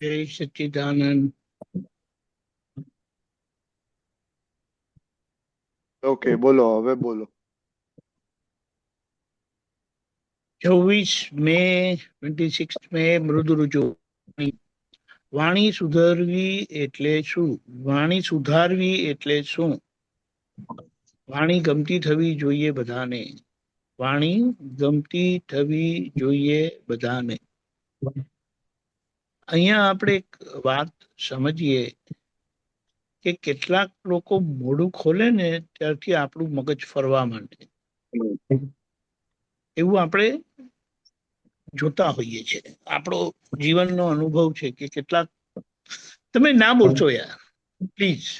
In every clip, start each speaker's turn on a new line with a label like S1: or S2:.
S1: જય સચ્ચિદાનંદ.
S2: ઓકે, બોલો, હવે બોલો.
S1: 24 મે 26 મે મૃદુરુચુ. વાણી સુધરવી એટલે શું? વાણી સુધારવી એટલે શું? વાણી ગમતી થવી જોઈએ બધાને. વાણી ગમતી થવી જોઈએ બધાને. અહીંયા આપણે એક વાત સમજીએ કે કેટલાક લોકો મોઢું ખોલે ને ત્યારથી આપણું મગજ ફરવા માંડે, એવું આપણે જોતા હોઈએ છીએ. આપણો જીવનનો અનુભવ છે કે કેટલાક, તમે ના બોલશો યાર પ્લીઝ,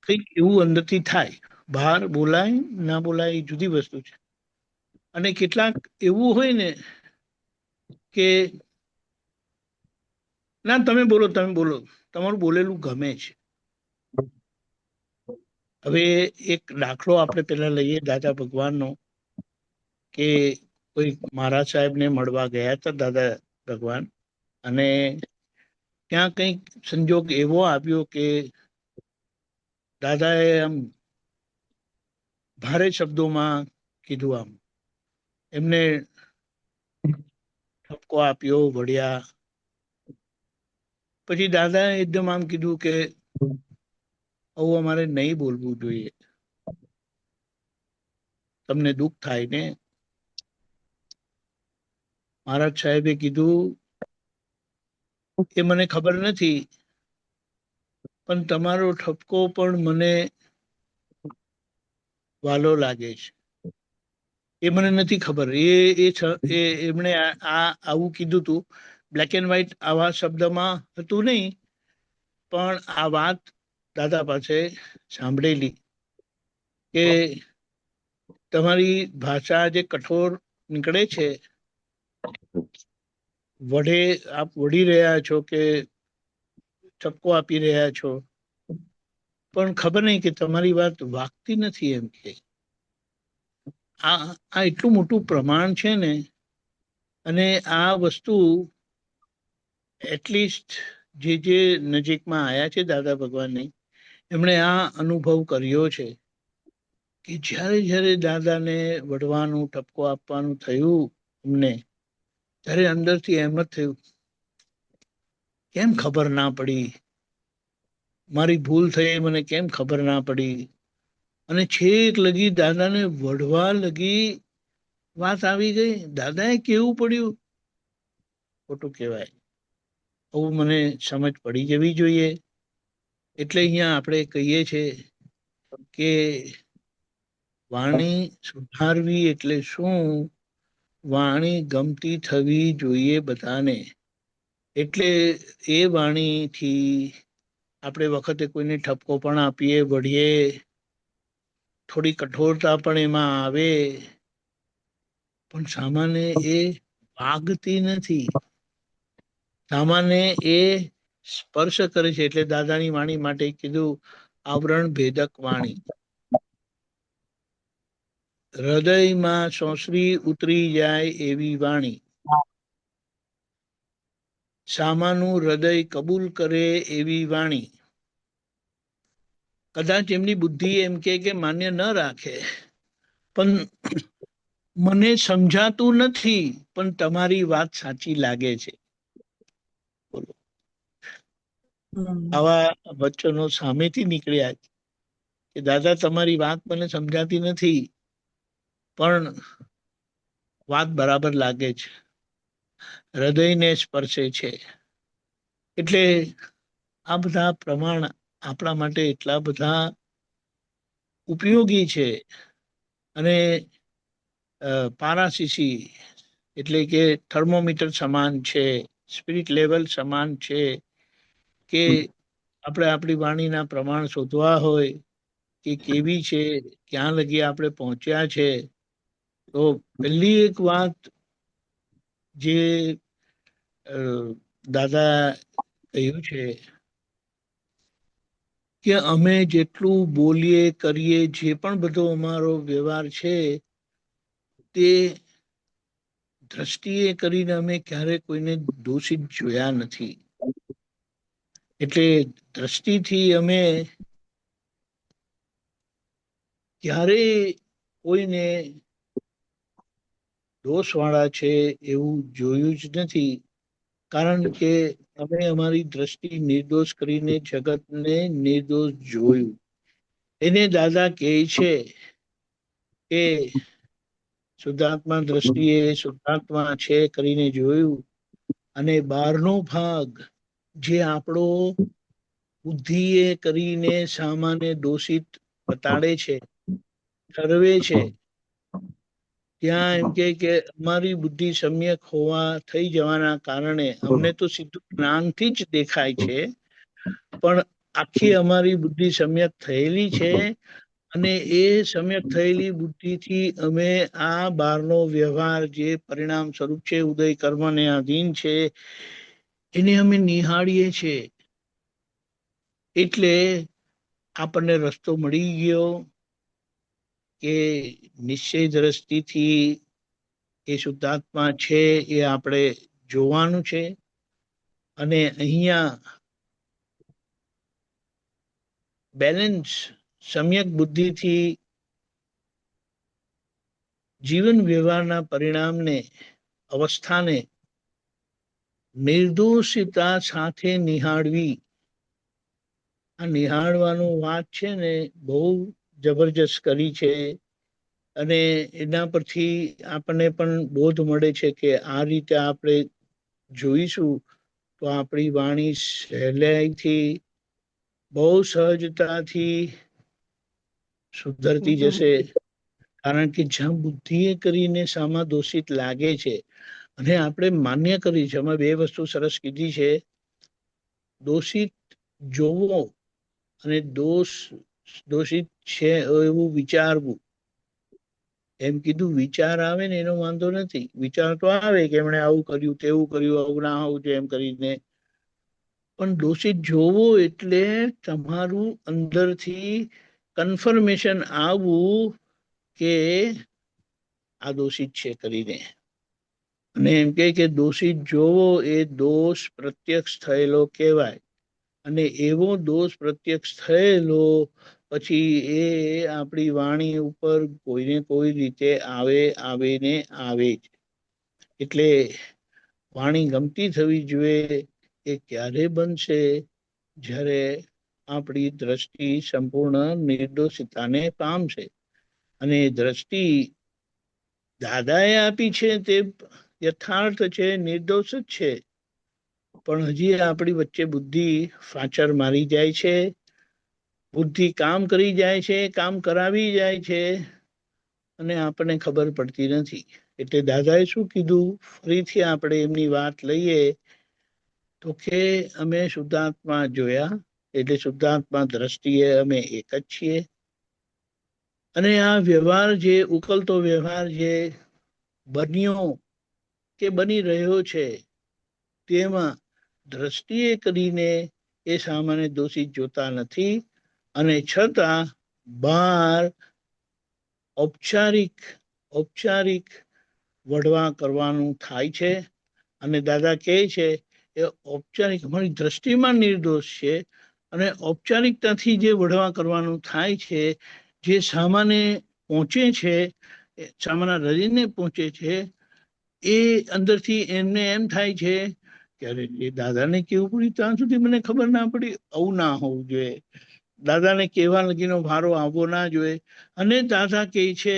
S1: કંઈક એવું અંદરથી થાય. બહાર બોલાય ના બોલાય એ જુદી વસ્તુ છે. અને કેટલાક એવું હોય ને કે ના તમે બોલો, તમારું બોલેલું ગમે છે. હવે એક દાખલો આપણે પેલા લઈએ દાદા ભગવાનનો, કે કોઈ મહારાજ સાહેબને મળવા ગયા હતા દાદા ભગવાન, અને ત્યાં કંઈક સંજોગ એવો આવ્યો કે દાદાએ આમ ભારે શબ્દોમાં કીધું, આમ એમને ઠપકો આપ્યો, વળ્યા. પછી દાદાએ એકદમ આમ કીધું કે આવું અમારે નહીં બોલવું જોઈએ, તમને દુઃખ થાય ને. મહારાજ સાહેબે કીધું એ મને ખબર નથી, પણ તમારો ઠપકો પણ મને વાલો લાગે છે. એ મને નથી ખબર. એમણે આવું કીધું તું, બ્લેક એન્ડ વ્હાઈટ આવા શબ્દમાં હતું નહીં, પણ આ વાત દાદા પાસે સાંભળેલી કે તમારી ભાષા જે કઠોર નીકળે છે, આપ વઢી રહ્યા છો કે ઠપકો આપી રહ્યા છો, પણ ખબર નહીં કે તમારી વાત વાગતી નથી. એમ કે આ એટલું મોટું પ્રમાણ છે ને. અને આ વસ્તુ એટલીસ્ટ જે નજીકમાં આવ્યા છે દાદા ભગવાનની, એમણે આ અનુભવ કર્યો છે કે જ્યારે જ્યારે દાદાને વઢવાનું, ઠપકો આપવાનું થયું અમને, ત્યારે અંદરથી એમ જ થયું, કેમ ખબર ના પડી, મારી ભૂલ થઈ, મને કેમ ખબર ના પડી. અને છેક લગી દાદાને વઢવા લગી વાત આવી ગઈ. દાદાએ કેવું પડ્યું, ખોટું કહેવાય. આવું મને સમજ પડી જવી જોઈએ. એટલે અહીંયા આપણે કહીએ છીએ કે વાણી સુધારવી એટલે શું? વાણી ગમતી થવી જોઈએ બધાને. એટલે એ વાણીથી આપણે વખતે કોઈને ઠપકો પણ આપીએ, વઢીએ, થોડી કઠોરતા પણ એમાં આવે, પણ સામાન્ય એ વાગતી નથી. સામાન્ય એ સ્પર્શ કરે છે. એટલે દાદાની વાણી માટે કીધું આવરણ ભેદક વાણી. હૃદયમાં સોસરી ઉતરી જાય એવી વાણી. સામાનું હૃદય કબૂલ કરે એવી વાણી. કદાચ એમની બુદ્ધિ એમ કે માન્ય ન રાખે, પણ મને સમજાતું નથી, પણ તમારી વાત સાચી લાગે છે. બોલો, આવા વચનો સામેથી નીકળ્યા કે દાદા તમારી વાત મને સમજાતી નથી, પણ વાત બરાબર લાગે છે, હૃદયને સ્પર્શે છે. એટલે આ બધા પ્રમાણ આપણા માટે એટલા બધા ઉપયોગી છે. અને પારાશીશી એટલે કે થર્મોમીટર સમાન છે, સ્પિરિટ લેવલ સમાન છે. કે આપણે આપણી વાણીના પ્રમાણ શોધવા હોય કે કેવી છે, ક્યાં લગી આપણે પહોંચ્યા છે, તો પહેલી એક વાત જે દાદા કહ્યું છે કે અમે જેટલું બોલીએ કરીએ, જે પણ બધો અમારો વ્યવહાર છે, તે દ્રષ્ટિએ કરીને અમે ક્યારે કોઈને દોષિત જોયા નથી. એટલે દ્રષ્ટિથી અમે ક્યારેય કોઈને દોષવાળા છે એવું જોયું જ નથી. કારણ કે અમે અમારી દ્રષ્ટિ નિર્દોષ કરીને જગતને નિર્દોષ જોયું. એને દાદા કહે છે કે શુદ્ધાત્મા દ્રષ્ટિએ શુદ્ધાત્મા છે કરીને જોયું, અને બહારનો ભાગ જે આપણો બુદ્ધિએ કરીને સામાન્ય દોષિત બતાડે છે, ઠરવે છે, ત્યાં એમ કે અમારી બુદ્ધિ સમ્યક હોવા થઈ જવાના કારણે અમને તો સીધું જ્ઞાનથી જ દેખાય છે, પણ આખી અમારી બુદ્ધિ સમ્યક થયેલી છે, અને એ સમ્યક થયેલી બુદ્ધિથી અમે આ બહારનો વ્યવહાર જે પરિણામ સ્વરૂપ છે, ઉદય કર્મને આધીન છે, એને અમે નિહાળીએ છીએ. એટલે આપણને રસ્તો મળી ગયો કે નિશ્ચય દ્રષ્ટિથી એ શુદ્ધાત્મા છે એ આપણે જોવાનું છે. અને અહીંયા બેલેન્સ સમ્યક બુદ્ધિથી જીવન વ્યવહારના પરિણામને, અવસ્થાને નિર્દોષિતા સાથે નિહાળવી. આ નિહાળવાનું વાત છે ને બહુ જબરજસ્ત કરી છે. અને એના પરથી આપણને પણ બોધ મળે છે કે આ રીતે આપણે જોઈશું તો આપણી વાણી સહેલાઈથી, બહુ સહજતાથી સુધરતી જશે. કારણ કે જ્યાં બુદ્ધિએ કરીને સામા દોષિત લાગે છે, અને આપણે માન્ય કરી છે, અમે બે વસ્તુ સરસ કીધી છે, દોષિત જોવો અને દોષિત છે એવું વિચારવું. એમ કીધું વિચાર આવે ને એનો વાંધો નથી, વિચાર તો આવે કે એમણે આવું કર્યું, તેવું કર્યું, આવું ના આવું એમ કરીને, પણ દોષિત જોવો એટલે તમારું અંદરથી કન્ફર્મેશન આવવું કે આ દોષિત છે કરીને. અને એમ કે દોષિત જોવો એ દોષ પ્રત્યક્ષ થયેલો કહેવાય. અને એવો દોષ પ્રત્યક્ષ થયેલો પછી એ આપણી વાણી ઉપર કોઈને કોઈ રીતે આવે ને આવે જ. એટલે વાણી ગમતી થવી જોઈએ. એ ક્યારે બનશે? જ્યારે આપણી દ્રષ્ટિ સંપૂર્ણ નિર્દોષિતાને પામશે. અને દ્રષ્ટિ દાદાએ આપી છે તે યથાર્થ છે, નિર્દોષ જ છે, પણ હજી આપણી વચ્ચે બુદ્ધિ ફાચર મારી જાય છે, બુદ્ધિ કામ કરી જાય છે, કામ કરાવી જાય છે, અને આપણને ખબર પડતી નથી. એટલે દાદાએ શું કીધું, ફરીથી આપણે એમની વાત લઈએ તો કે અમે શુદ્ધાત્મા જોયા, એટલે શુદ્ધાત્મા દ્રષ્ટિએ અમે એક જ છીએ. અને આ વ્યવહાર જે ઉકલતો વ્યવહાર જે બન્યો કે બની રહ્યો છે, તેમાં દ્રષ્ટિએ કરીને એ સામાન્ય દોષિત જોતા નથી, અને છતાં બહાર ઔપચારિક વઢવા કરવાનું થાય છે. અને દાદા કહે છે એ ઔપચારિક અમારી દ્રષ્ટિમાં નિર્દોષ છે, અને ઔપચારિકતાથી જે વઢવા કરવાનું થાય છે, જે સામાન્ય પહોંચે છે, સામાના હૃદયને પહોંચે છે, એ અંદરથી એમને એમ થાય છે કે અરે એ દાદાને કેવું પડ્યું ત્યાં સુધી મને ખબર ના પડી. આવું ના હોવું જોઈએ. દાદાને કહેવા લગીનો ભારો આવવો ના જોઈએ. અને દાદા કહે છે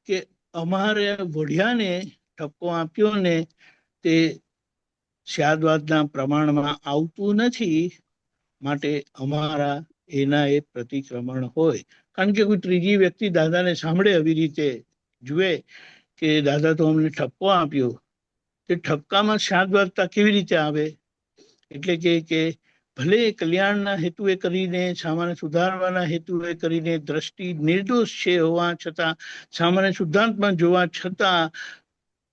S1: કે અમારે વઢિયાને ઠપકો આપ્યો ને તે સ્યાદવાદના પ્રમાણમાં આવતું નથી, માટે અમારા એના એ પ્રતિક્રમણ હોય. કારણ કે કોઈ ત્રીજી વ્યક્તિ દાદાને સાંભળે આવી રીતે જુએ કે દાદા તો અમને ઠપકો આપ્યો, તે ઠપકામાં સ્યાદવાદતા કેવી રીતે આવે? એટલે કે ભલે કલ્યાણના હેતુએ કરીને, સામાન્ય સુધારવાના હેતુએ કરીને દ્રષ્ટિ નિર્દોષ છે હોવા છતાં, સામાન્ય શુદ્ધાંતમાં જોવા છતાં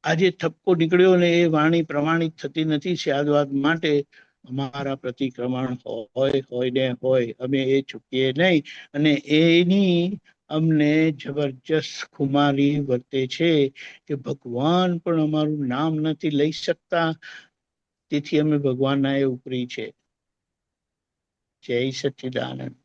S1: આજે ઠપકો નીકળ્યો ને એ વાણી પ્રમાણિત થતી નથી સ્યાદવાદ માટે. અમારા પ્રતિક્રમણ હોય ને હોય, અમે એ ચૂકીએ નહીં. અને એની અમને જબરજસ્ત ખુમારી વર્તે છે કે ભગવાન પણ અમારું નામ નથી લઈ શકતા, તેથી અમે ભગવાનના એ ઉપરી છે. જય સચ્ચિદાનંદ.